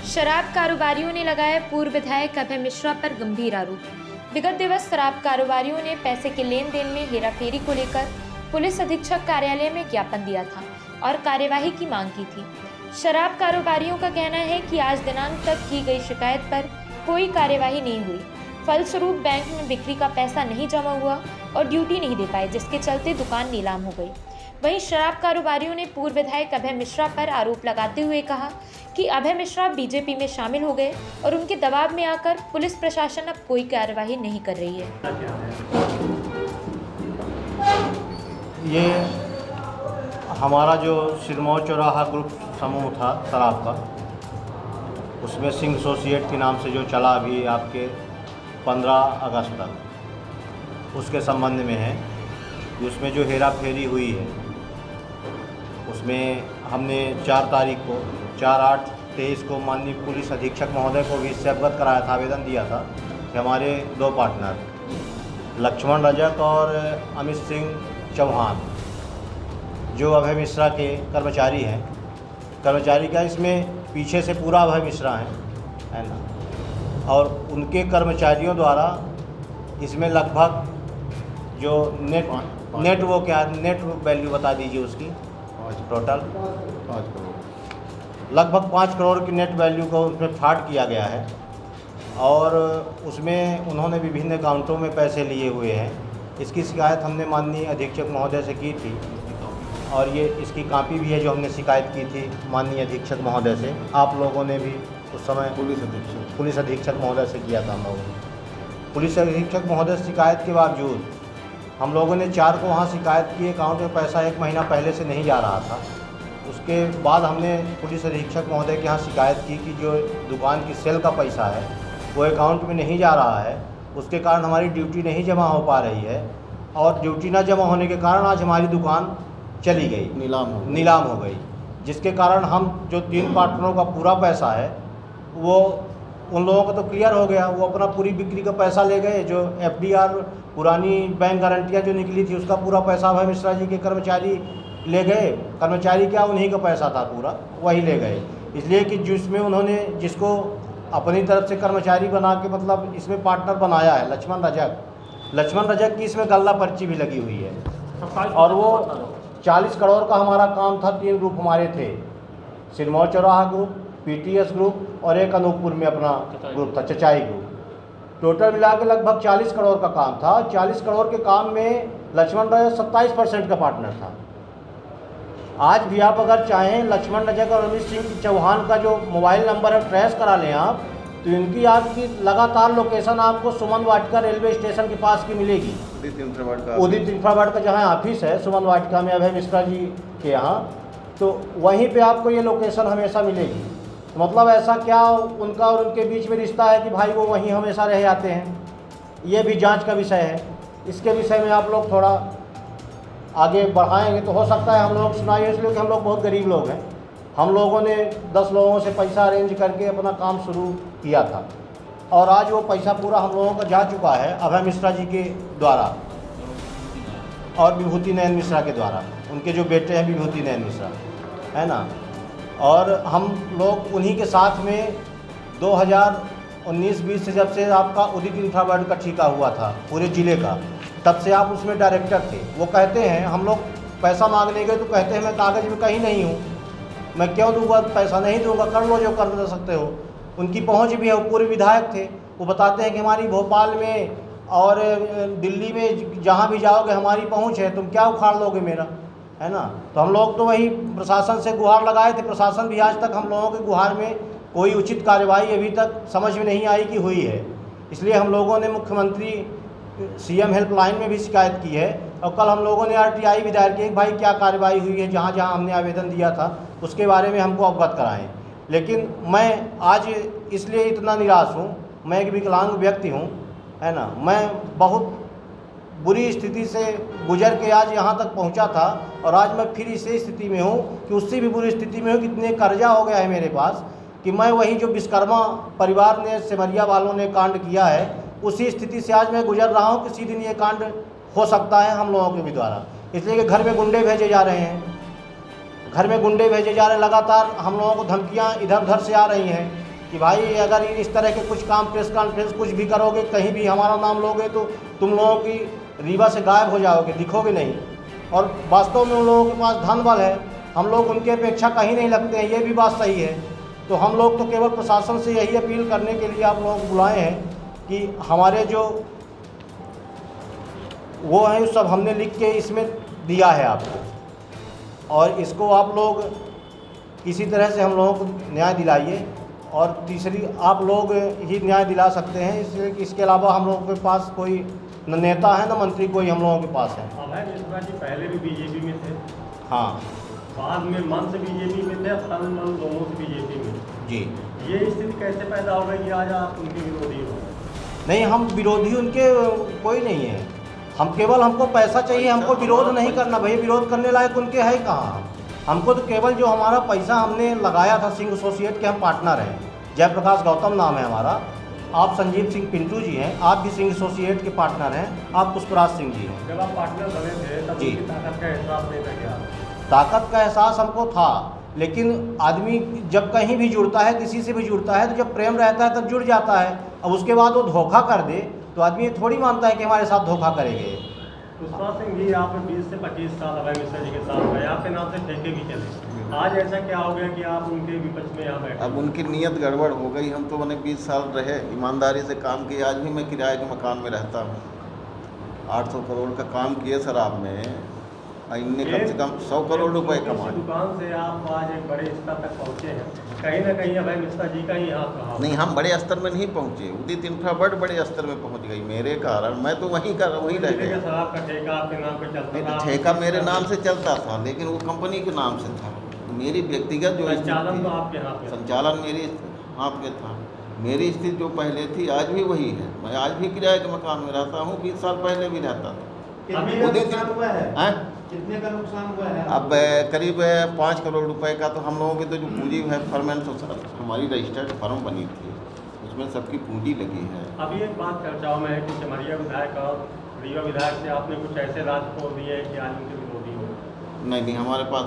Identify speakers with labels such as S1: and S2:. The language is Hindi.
S1: शराब कारोबारियों ने लगाया पूर्व विधायक अभय मिश्रा पर गंभीर आरोप। विगत दिवस शराब कारोबारियों ने पैसे के लेन देन में हेराफेरी को लेकर पुलिस अधीक्षक कार्यालय में ज्ञापन दिया था और कार्यवाही की मांग की थी। शराब कारोबारियों का कहना है कि आज दिनांक तक की गई शिकायत पर कोई कार्यवाही नहीं हुई। फलस्वरूप बैंक में बिक्री का पैसा नहीं जमा हुआ और ड्यूटी नहीं दे पाए, जिसके चलते दुकान नीलाम हो गई। वहीं शराब कारोबारियों ने पूर्व विधायक अभय मिश्रा पर आरोप लगाते हुए कहा कि अभय मिश्रा बीजेपी में शामिल हो गए और उनके दबाव में आकर पुलिस प्रशासन अब कोई कार्यवाही नहीं कर रही है।
S2: ये हमारा जो सिरमौर चौराहा ग्रुप समूह था शराब का, उसमें सिंह एसोसिएट के नाम से जो चला अभी आपके 15 अगस्त तक, उसके संबंध में है। उसमें जो हेरा फेरी हुई है उसमें हमने 4 तारीख को 4/8/23 को माननीय पुलिस अधीक्षक महोदय को भी इससे अवगत कराया था, आवेदन दिया था कि हमारे 2 पार्टनर लक्ष्मण रजक और अमित सिंह चौहान जो अभय मिश्रा के कर्मचारी हैं, कर्मचारी का इसमें पीछे से पूरा अभय मिश्रा है ना, और उनके कर्मचारियों द्वारा इसमें लगभग जो नेट वो क्या नेट वैल्यू बता दीजिए उसकी, टोटल 5 करोड़, लगभग 5 करोड़ की नेट वैल्यू को उसमें फ्रॉड किया गया है। और उसमें उन्होंने विभिन्न अकाउंटों में पैसे लिए हुए हैं। इसकी शिकायत हमने माननीय अधीक्षक महोदय से की थी और ये इसकी कॉपी भी है जो हमने शिकायत की थी माननीय अधीक्षक महोदय से। आप लोगों ने भी उस समय पुलिस अधीक्षक महोदय से किया था। हम लोगों ने पुलिस अधीक्षक महोदय से शिकायत के बावजूद हम लोगों ने 4 को वहाँ शिकायत की, अकाउंट में पैसा 1 महीना पहले से नहीं जा रहा था। उसके बाद हमने पुलिस अधीक्षक महोदय के यहाँ शिकायत की कि जो दुकान की सेल का पैसा है वो अकाउंट में नहीं जा रहा है, उसके कारण हमारी ड्यूटी नहीं जमा हो पा रही है और ड्यूटी ना जमा होने के कारण आज हमारी दुकान चली गई, नीलाम हो गई, जिसके कारण हम जो 3 पार्टनरों का पूरा पैसा है वो उन लोगों का तो क्लियर हो गया। वो अपना पूरी बिक्री का पैसा ले गए। जो FDR पुरानी बैंक गारंटियाँ जो निकली थी उसका पूरा पैसा अभय मिश्रा जी के कर्मचारी ले गए। कर्मचारी क्या, उन्हीं का पैसा था पूरा, वही ले गए। इसलिए कि जिसमें उन्होंने जिसको अपनी तरफ से कर्मचारी बना के मतलब इसमें पार्टनर बनाया है लक्ष्मण रजक की इसमें गल्ला पर्ची भी लगी हुई है। और वो 40 करोड़ का हमारा काम था। 3 ग्रुप हमारे थे, सिरमौर चौराहा ग्रुप, PTS ग्रुप और एक अनूपपुर में अपना ग्रुप था, चचाई ग्रुप। टोटल मिला के लगभग 40 करोड़ का काम था। 40 करोड़ के काम में लक्ष्मण रजक 27% का पार्टनर था। आज भी आप अगर चाहें लक्ष्मण रजक और अमित सिंह चौहान का जो मोबाइल नंबर है ट्रेस करा लें आप, तो इनकी आपकी लगातार लोकेशन आपको सुमन वाटिका रेलवे स्टेशन के पास की मिलेगी। उदित इंफ्रावार्ड का जहाँ ऑफिस है सुमन वाटिका में अभय मिश्रा जी के यहाँ, तो वहीं पे आपको ये लोकेशन हमेशा मिलेगी। मतलब ऐसा क्या उनका और उनके बीच में रिश्ता है कि भाई वो वहीं हमेशा रह जाते हैं, ये भी जांच का विषय है। इसके विषय में आप लोग थोड़ा आगे बढ़ाएंगे तो हो सकता है हम लोग सुनाइए, इसलिए कि हम लोग बहुत गरीब लोग हैं। हम लोगों ने 10 लोगों से पैसा अरेंज करके अपना काम शुरू किया था और आज वो पैसा पूरा हम लोगों का जा चुका है अभय मिश्रा जी के द्वारा और विभूति नयन मिश्रा के द्वारा। उनके जो बेटे हैं विभूति नयन मिश्रा, है ना। और हम लोग उन्हीं के साथ में 2019-20 से जब से आपका उदित इंफ्रावार्ड का ठेका हुआ था पूरे ज़िले का, तब से आप उसमें डायरेक्टर थे। वो कहते हैं, हम लोग पैसा मांगने गए तो कहते हैं मैं कागज़ में कहीं नहीं हूँ, मैं क्यों दूंगा पैसा, नहीं दूंगा, कर लो जो कर सकते हो। उनकी पहुँच भी है, वो पूरे विधायक थे। वो बताते हैं कि हमारी भोपाल में और दिल्ली में जहाँ भी जाओगे हमारी पहुँच है, तुम क्या उखाड़ लोगे मेरा, है ना। तो हम लोग तो वही प्रशासन से गुहार लगाए थे। प्रशासन भी आज तक हम लोगों के गुहार में कोई उचित कार्यवाही अभी तक समझ में नहीं आई कि हुई है। इसलिए हम लोगों ने मुख्यमंत्री CM हेल्पलाइन में भी शिकायत की है और कल हम लोगों ने RTI भी दायर की, भाई क्या कार्रवाई हुई है, जहाँ जहाँ हमने आवेदन दिया था उसके बारे में हमको अवगत कराएं। लेकिन मैं आज इसलिए इतना निराश हूँ, मैं एक विकलांग व्यक्ति हूँ, है ना। मैं बहुत बुरी स्थिति से गुजर के आज यहाँ तक पहुँचा था और आज मैं फिर इसी स्थिति में हूँ कि उससे भी बुरी स्थिति में हूँ। कितने कर्जा हो गया है मेरे पास कि मैं वही जो विश्वकर्मा परिवार ने, सिमरिया वालों ने कांड किया है, उसी स्थिति से आज मैं गुजर रहा हूँ। किसी दिन ये कांड हो सकता है हम लोगों के भी द्वारा, इसलिए कि घर में गुंडे भेजे जा रहे हैं, घर में गुंडे भेजे जा रहे हैं। लगातार हम लोगों को धमकियाँ इधर उधर से आ रही हैं कि भाई अगर इस तरह के कुछ काम प्रेस कॉन्फ्रेंस कुछ भी करोगे, कहीं भी हमारा नाम लोगे तो तुम लोगों की रीवा से गायब हो जाओगे, दिखोगे नहीं। और वास्तव में उन लोगों के पास धन बल है, हम लोग उनके अपेक्षा कहीं नहीं लगते हैं, ये भी बात सही है। तो हम लोग तो केवल प्रशासन से यही अपील करने के लिए आप लोग बुलाए हैं कि हमारे जो वो हैं सब हमने लिख के इसमें दिया है आपको, और इसको आप लोग किसी तरह से हम लोगों को न्याय दिलाइए। और तीसरी, आप लोग ही न्याय दिला सकते हैं, इसलिए इसके अलावा हम लोगों के पास कोई न नेता है न मंत्री कोई हम लोगों के पास है।
S3: अभय मिश्रा जी पहले भी बीजेपी में थे,
S2: हाँ
S3: बाद में मन से बीजेपी में थे, तन मन दोनों से बीजेपी में।
S2: जी।
S3: ये स्थिति कैसे पैदा हो गई कि आज आप उनके विरोधी हो?
S2: नहीं, हम विरोधी उनके कोई नहीं है, हम केवल हमको पैसा चाहिए, हमको विरोध नहीं करना। भैया विरोध करने लायक उनके है कहाँ? हमको तो केवल जो हमारा पैसा हमने लगाया था, सिंह एसोसिएट के हम पार्टनर हैं, जयप्रकाश गौतम नाम है हमारा, आप संजीव सिंह पिंटू जी हैं, आप भी सिंह एसोसिएट के पार्टनर हैं, आप पुष्पराज सिंह जी हैं।
S3: जब आप पार्टनर बने थे तब
S2: जी।
S3: उनकी ताकत का एहसास नहीं था क्या?
S2: ताकत का एहसास हमको था, लेकिन आदमी जब कहीं भी जुड़ता है, किसी से भी जुड़ता है, तो जब प्रेम रहता है तब जुड़ जाता है। अब उसके बाद वो धोखा कर दे तो आदमी ये थोड़ी मानता है कि हमारे साथ धोखा करेंगे।
S3: पुष्पराज सिंह जी, आप 20 से 25 साल अभय मिश्रा जी के साथ रहे, आपके नाम से ठेके भी चले, आज ऐसा क्या हो गया कि आप उनके विपक्ष में यहाँ बैठे?
S4: अब उनकी नीयत गड़बड़ हो गई। हम तो मैंने 20 साल रहे, ईमानदारी से काम किया। आज भी मैं किराए के मकान में रहता हूँ। 800 करोड़ का काम किए शराब में, इनने कम से कम 100 करोड़ रुपए कमाए।
S3: दुकान से आप आज एक बड़े स्तर तक पहुँचे हैं, कहीं ना कहीं अभय मिश्रा जी का ही हाथ रहा।
S4: नहीं, हम बड़े स्तर में नहीं पहुँचे। उदित इंफ्रा बड़े स्तर में पहुँच गई मेरे कारण। मैं तो वहीं रह गया।
S3: शराब का ठेका आपके नाम पे चलता था?
S4: ठेका मेरे नाम से चलता था, लेकिन वो कंपनी के नाम से था। मेरी व्यक्तिगत जो
S3: संचालन तो आपके हाथ में,
S4: संचालन मेरे हाथ में था। मेरी स्थिति जो पहले थी आज भी वही है। मैं आज भी किराए के मकान में रहता हूँ, 20 साल पहले भी रहता था।
S3: कितने का नुकसान हुआ है?
S4: अब करीब 5 करोड़ रुपए का तो हम लोगों की तो जो पूंजी है, फर्मेंट हमारी रजिस्टर्ड फर्म बनी थी, उसमें सबकी पूंजी लगी है।
S3: अभी एक बात चर्चाओं में है कि चमरिया विधायक और रीवा विधायक से आपने कुछ ऐसे राज खोल दिए कि आज उनके विरोधी हो।
S4: नहीं, हमारे पास